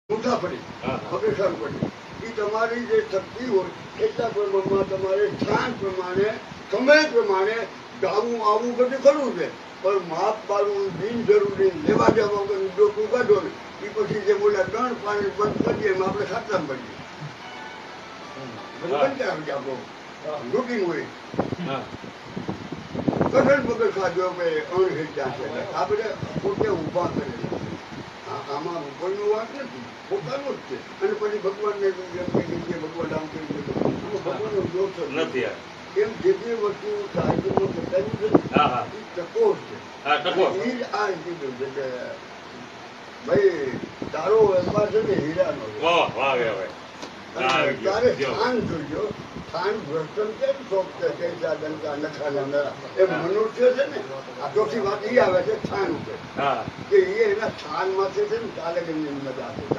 મુસાફરી હંમેશા પડી એ તમારી જે શક્તિ હોય એટલા પ્રમાણમાં તમારે ધ્યાન પ્રમાણે સમય પ્રમાણે ગાવું આવવું બધું કરવું છે. પણ માપ પાડવું બિનજરૂરી લેવા જવા વગર ડોકું કાઢો ને એ પછી જે બોલ્યા ત્રણ પાણી બંધ કરીએ એમાં આપણે ખાતામાં પડીએ કંટાળી આપણો રૂટીન હોય કઠણ પગડ ખાધો અણહિતા છે આપણે પોતે ઊભા કરેલા આમાં કોઈનું વાત નથી પોતાનું જ છે. અને પછી ભગવાનને ભગવાન આમ કરી ભગવાનનો દોષ નથી. એમ જે જે વસ્તુ સાહિત્યમાં બતાવ્યું છે એ ટકોર છે. એ જ આ કીધું છે કે ભાઈ તારો વેપાર છે ને હીરાનો તારે સ્થાન જોઈજો. સ્થાન ભ્રષ્ટન કેમ શોભશે કે સાધન કા નખા એ મનુષ્ય છે ને આ ચોથી વાત એ આવે છે સ્થાન ઉપર કે એ એના સ્થાનમાં છે ને તારે એમની મજા આપે.